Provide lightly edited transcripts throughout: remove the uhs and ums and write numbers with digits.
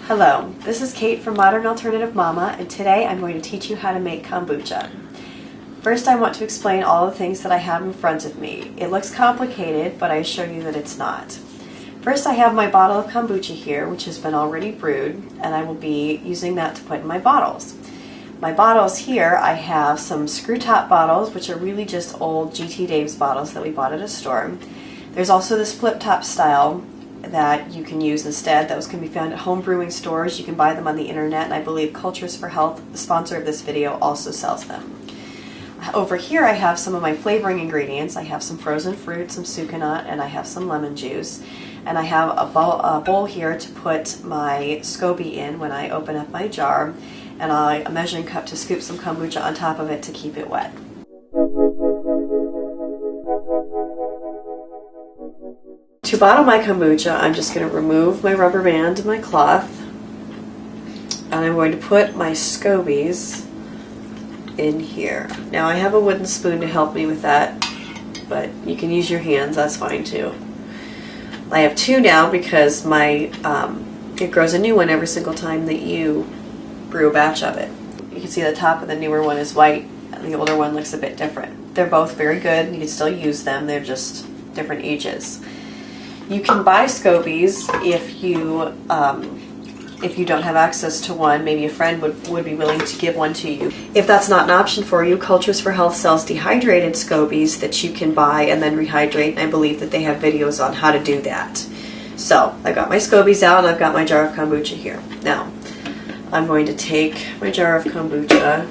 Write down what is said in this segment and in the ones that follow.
Hello, this is Kate from Modern Alternative Mama, and today I'm going to teach you how to make kombucha. First, I want to explain all the things that I have in front of me. It looks complicated, but I assure you that it's not. First, I have my bottle of kombucha here, which has been already brewed, and I will be using that to put in my bottles. My bottles here, I have some screw top bottles, which are really just old GT Dave's bottles that we bought at a store. There's also this flip top style that you can use instead. Those can be found at home brewing stores. You can buy them on the internet, and I believe Cultures for Health, the sponsor of this video, also sells them. Over here I have some of my flavoring ingredients. I have some frozen fruit, some sucanat, and I have some lemon juice. And I have a bowl here to put my SCOBY in when I open up my jar, and a measuring cup to scoop some kombucha on top of it to keep it wet. To bottle my kombucha, I'm just going to remove my rubber band and my cloth, and I'm going to put my SCOBYs in here. Now I have a wooden spoon to help me with that, but you can use your hands, that's fine too. I have two now because it grows a new one every single time that you brew a batch of it. You can see the top of the newer one is white, and the older one looks a bit different. They're both very good, you can still use them, they're just different ages. You can buy SCOBYs if you don't have access to one. Maybe a friend would be willing to give one to you. If that's not an option for you, Cultures for Health sells dehydrated SCOBYs that you can buy and then rehydrate, and I believe that they have videos on how to do that. So I've got my SCOBYs out, and I've got my jar of kombucha here. Now I'm going to take my jar of kombucha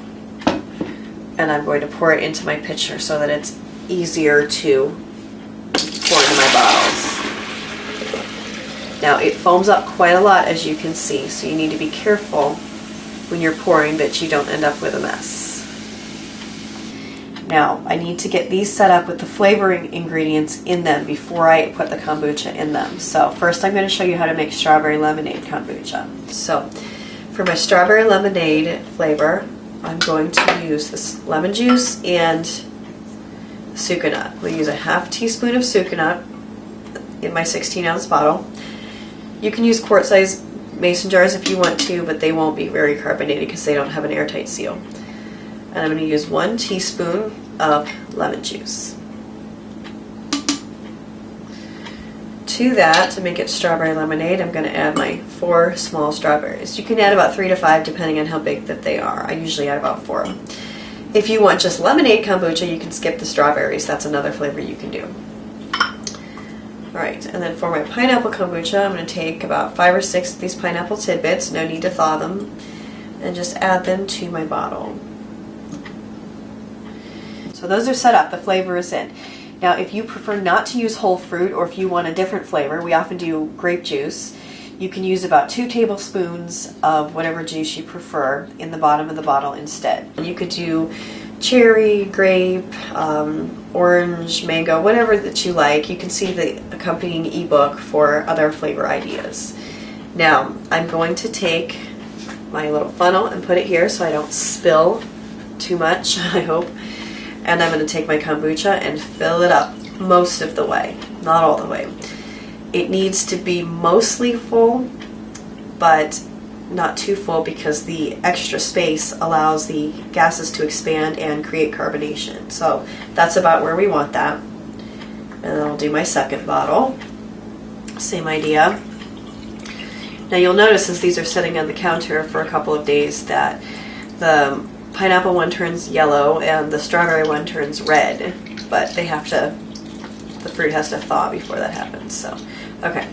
and I'm going to pour it into my pitcher so that it's easier to pour into my bottles. Now it foams up quite a lot, as you can see, so you need to be careful when you're pouring that you don't end up with a mess. Now I need to get these set up with the flavoring ingredients in them before I put the kombucha in them. So first I'm going to show you how to make strawberry lemonade kombucha. So for my strawberry lemonade flavor, I'm going to use this lemon juice and sucanat. We'll use a half teaspoon of sucanat in my 16-ounce bottle. You can use quart-size mason jars if you want to, but they won't be very carbonated because they don't have an airtight seal. And I'm going to use 1 teaspoon of lemon juice. To that, to make it strawberry lemonade, I'm going to add my 4 small strawberries. You can add about 3 to 5 depending on how big that they are. I usually add about 4. If you want just lemonade kombucha, you can skip the strawberries. That's another flavor you can do. Alright, and then for my pineapple kombucha, I'm going to take about 5 or 6 of these pineapple tidbits, no need to thaw them, and just add them to my bottle. So those are set up, the flavor is in. Now if you prefer not to use whole fruit, or if you want a different flavor, we often do grape juice, you can use about 2 tablespoons of whatever juice you prefer in the bottom of the bottle instead. You could do cherry, grape, orange, mango, whatever that you like. You can see the accompanying ebook for other flavor ideas. Now I'm going to take my little funnel and put it here so I don't spill too much, I hope. And I'm going to take my kombucha and fill it up most of the way, not all the way. It needs to be mostly full, but not too full, because the extra space allows the gases to expand and create carbonation. So that's about where we want that. And then I'll do my second bottle. Same idea. Now you'll notice as these are sitting on the counter for a couple of days that the pineapple one turns yellow and the strawberry one turns red, but they have to, the fruit has to thaw before that happens. So, okay.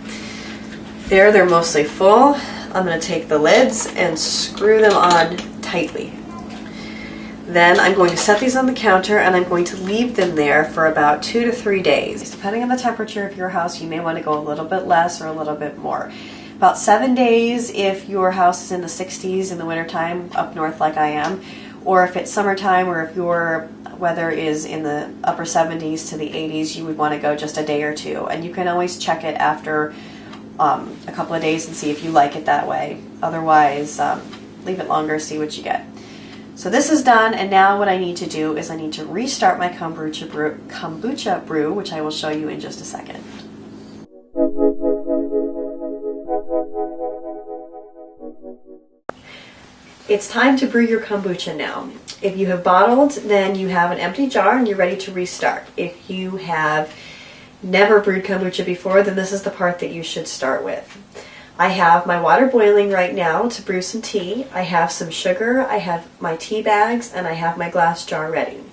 There, they're mostly full. I'm going to take the lids and screw them on tightly. Then I'm going to set these on the counter, and I'm going to leave them there for about 2 to 3 days. Depending on the temperature of your house, you may want to go a little bit less or a little bit more. About 7 days if your house is in the 60s in the wintertime up north like I am, or if it's summertime, or if your weather is in the upper 70s to the 80s, you would want to go just a day or 2. And you can always check it after a couple of days and see if you like it that way. Otherwise, leave it longer, see what you get. So this is done, and now what I need to do is I need to restart my kombucha brew, which I will show you in just a second. It's time to brew your kombucha now. If you have bottled, then you have an empty jar and you're ready to restart. If you have never brewed kombucha before, then this is the part that you should start with. I have my water boiling right now to brew some tea. I have some sugar, I have my tea bags, and I have my glass jar ready.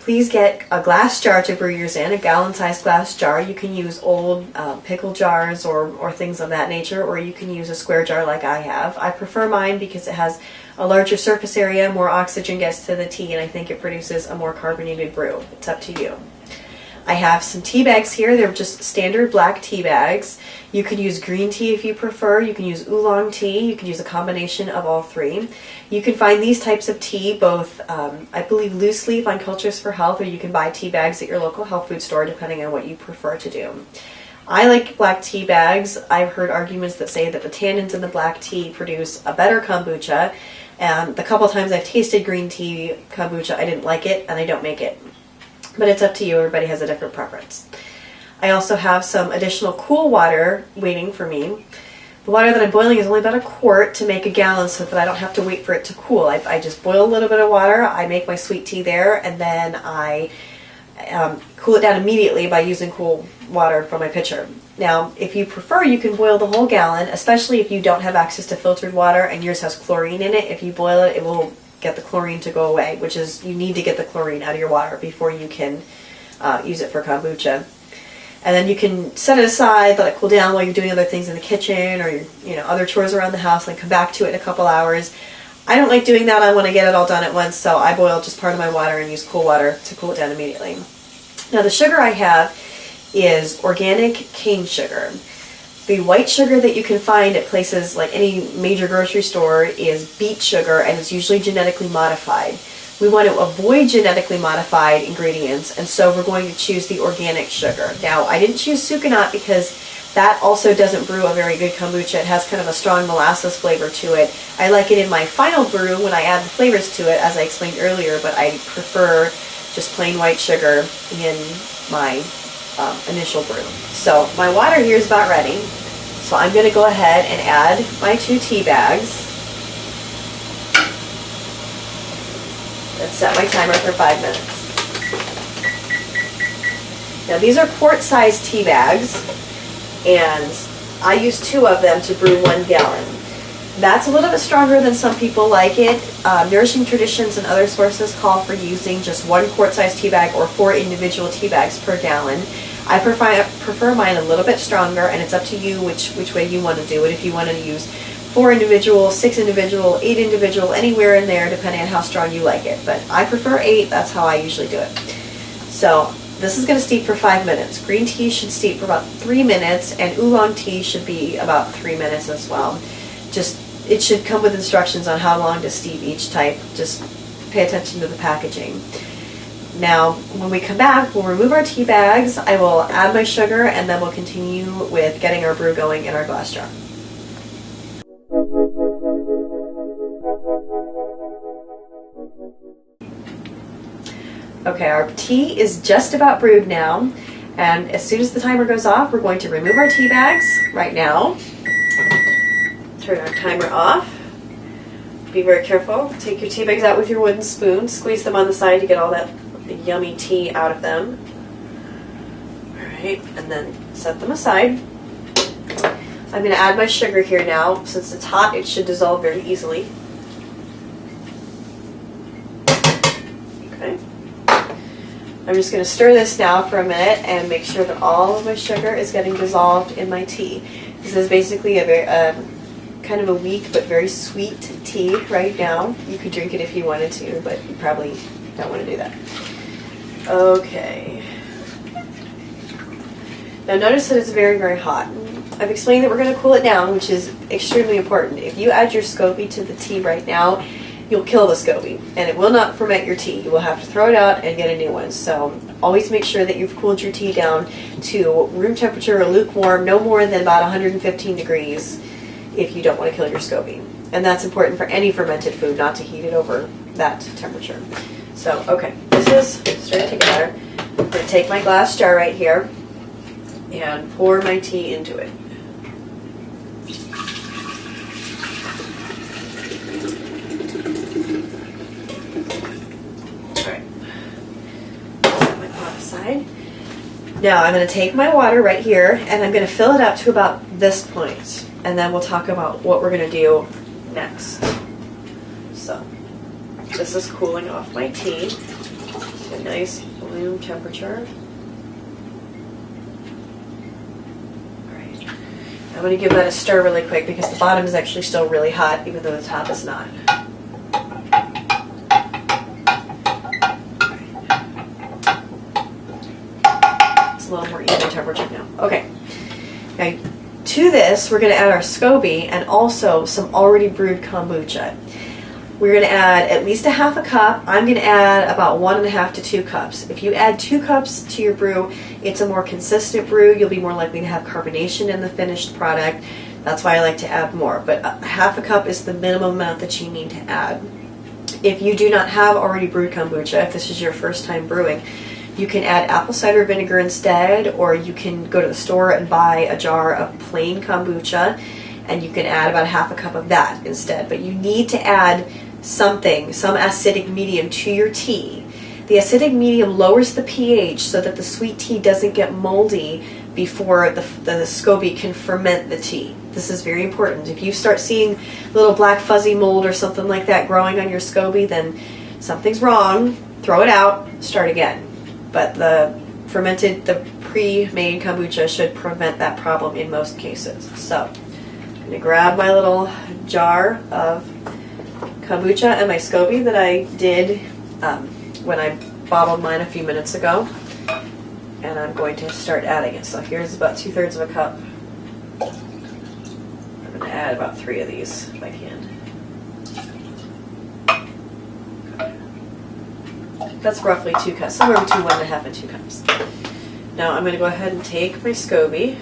Please get a glass jar to brew yours in, a gallon-sized glass jar. You can use old pickle jars or things of that nature, or you can use a square jar like I have. I prefer mine because it has a larger surface area, more oxygen gets to the tea, and I think it produces a more carbonated brew. It's up to you. I have some tea bags here. They're just standard black tea bags. You could use green tea if you prefer. You can use oolong tea. You can use a combination of all three. You can find these types of tea both, I believe, loose leaf on Cultures for Health, or you can buy tea bags at your local health food store depending on what you prefer to do. I like black tea bags. I've heard arguments that say that the tannins in the black tea produce a better kombucha, and the couple times I've tasted green tea kombucha, I didn't like it, and I don't make it. But it's up to you. Everybody has a different preference. I also have some additional cool water waiting for me. The water that I'm boiling is only about a quart to make a gallon so that I don't have to wait for it to cool. I just boil a little bit of water, I make my sweet tea there, and then I cool it down immediately by using cool water from my pitcher. Now, if you prefer, you can boil the whole gallon, especially if you don't have access to filtered water and yours has chlorine in it. If you boil it, it will get the chlorine to go away, which is, you need to get the chlorine out of your water before you can use it for kombucha. And then you can set it aside, let it cool down while you're doing other things in the kitchen or your other chores around the house, and come back to it in a couple hours. I don't like doing that. I want to get it all done at once, so I boil just part of my water and use cool water to cool it down immediately. Now the sugar I have is organic cane sugar. The white sugar that you can find at places like any major grocery store is beet sugar, and it's usually genetically modified. We want to avoid genetically modified ingredients, and so we're going to choose the organic sugar. Now, I didn't choose sucanat because that also doesn't brew a very good kombucha. It has kind of a strong molasses flavor to it. I like it in my final brew when I add the flavors to it, as I explained earlier, but I prefer just plain white sugar in my initial brew. So my water here is about ready. So I'm going to go ahead and add my 2 tea bags. And set my timer for 5 minutes. Now these are quart-sized tea bags, and I use 2 of them to brew 1 gallon. That's a little bit stronger than some people like it. Nourishing Traditions and other sources call for using just 1 quart-sized tea bag or 4 individual tea bags per gallon. I prefer mine a little bit stronger, and it's up to you which way you want to do it. If you want to use 4 individual, 6 individual, 8 individual, anywhere in there depending on how strong you like it. But I prefer 8, that's how I usually do it. So this is going to steep for 5 minutes. Green tea should steep for about 3 minutes, and oolong tea should be about 3 minutes as well. It should come with instructions on how long to steep each type. Just pay attention to the packaging. Now, when we come back, we'll remove our tea bags, I will add my sugar, and then we'll continue with getting our brew going in our glass jar. Okay, our tea is just about brewed now, and as soon as the timer goes off, we're going to remove our tea bags right now. Turn our timer off. Be very careful. Take your tea bags out with your wooden spoon. Squeeze them on the side to get all that yummy tea out of them. Alright, and then set them aside. I'm going to add my sugar here now. Since it's hot, it should dissolve very easily. Okay. I'm just going to stir this now for a minute and make sure that all of my sugar is getting dissolved in my tea. This is basically a very kind of a weak but very sweet tea right now. You could drink it if you wanted to, but you probably don't want to do that. Okay. Now notice that it's very, very hot. I've explained that we're going to cool it down, which is extremely important. If you add your SCOBY to the tea right now, you'll kill the SCOBY, and it will not ferment your tea. You will have to throw it out and get a new one. So always make sure that you've cooled your tea down to room temperature or lukewarm, no more than about 115 degrees if you don't want to kill your SCOBY. And that's important for any fermented food, not to heat it over that temperature. So, okay, this is starting to get better. I'm going to take my glass jar right here and pour my tea into it. Alright, set my pot aside. Now I'm going to take my water right here and I'm going to fill it up to about this point, and then we'll talk about what we're going to do next. So this is cooling off my tea to a nice room temperature. Alright, I'm going to give that a stir really quick because the bottom is actually still really hot even though the top is not. A little more even temperature now. Okay. Okay. To this, we're going to add our SCOBY and also some already brewed kombucha. We're going to add at least a half a cup. I'm going to add about 1.5 to 2 cups. If you add 2 cups to your brew, it's a more consistent brew. You'll be more likely to have carbonation in the finished product. That's why I like to add more. But half a cup is the minimum amount that you need to add. If you do not have already brewed kombucha, if this is your first time brewing, you can add apple cider vinegar instead, or you can go to the store and buy a jar of plain kombucha, and you can add about half a cup of that instead. But you need to add something, some acidic medium to your tea. The acidic medium lowers the pH so that the sweet tea doesn't get moldy before the SCOBY can ferment the tea. This is very important. If you start seeing little black fuzzy mold or something like that growing on your SCOBY, then something's wrong. Throw it out, start again. But the pre-made kombucha should prevent that problem in most cases. So I'm going to grab my little jar of kombucha and my SCOBY that I did when I bottled mine a few minutes ago. And I'm going to start adding it. So here's about 2/3 of a cup. I'm going to add about 3 of these if I can. That's roughly 2 cups, somewhere between 1.5 and 2 cups. Now I'm going to go ahead and take my SCOBY,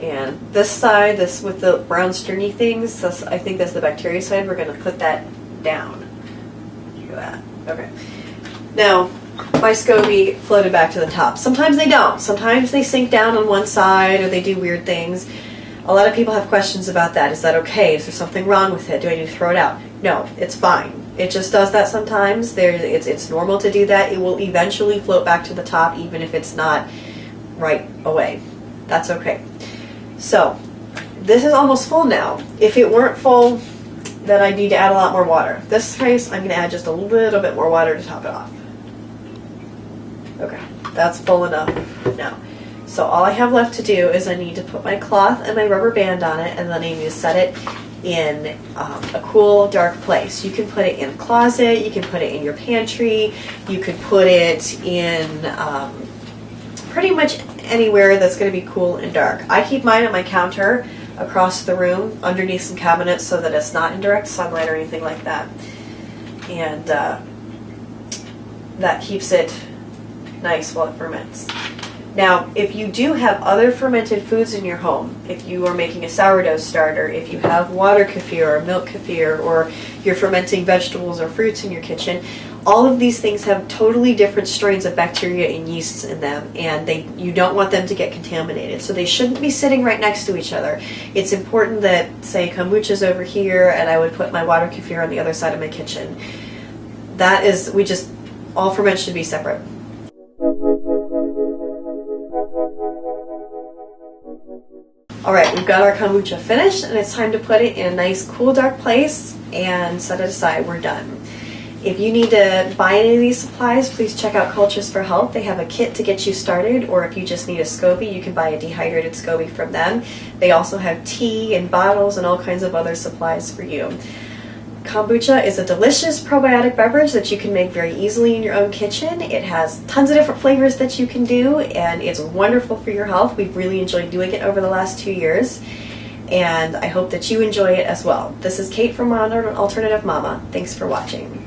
and this side, this with the brown stringy things, this, I think that's the bacteria side, we're going to put that down. Look at that. Okay. Now, my SCOBY floated back to the top. Sometimes they don't. Sometimes they sink down on one side or they do weird things. A lot of people have questions about that. Is that okay? Is there something wrong with it? Do I need to throw it out? No, it's fine. It just does that sometimes. It's normal to do that. It will eventually float back to the top even if it's not right away. That's okay. So, this is almost full now. If it weren't full, then I need to add a lot more water. This case, I'm going to add just a little bit more water to top it off. Okay, that's full enough now. So all I have left to do is I need to put my cloth and my rubber band on it, and then I need to set it in a cool, dark place. You can put it in a closet, you can put it in your pantry, you could put it in pretty much anywhere that's going to be cool and dark. I keep mine on my counter across the room underneath some cabinets so that it's not in direct sunlight or anything like that. And that keeps it nice while it ferments. Now, if you do have other fermented foods in your home, if you are making a sourdough starter, if you have water kefir or milk kefir, or you're fermenting vegetables or fruits in your kitchen, all of these things have totally different strains of bacteria and yeasts in them, and you don't want them to get contaminated. So they shouldn't be sitting right next to each other. It's important that, say, kombucha's over here, and I would put my water kefir on the other side of my kitchen. That is, all ferments should be separate. Alright, we've got our kombucha finished, and it's time to put it in a nice, cool, dark place and set it aside. We're done. If you need to buy any of these supplies, please check out Cultures for Health. They have a kit to get you started, or if you just need a SCOBY, you can buy a dehydrated SCOBY from them. They also have tea and bottles and all kinds of other supplies for you. Kombucha is a delicious probiotic beverage that you can make very easily in your own kitchen. It has tons of different flavors that you can do, and it's wonderful for your health. We've really enjoyed doing it over the last 2 years, and I hope that you enjoy it as well. This is Kate from Modern Alternative Mama. Thanks for watching.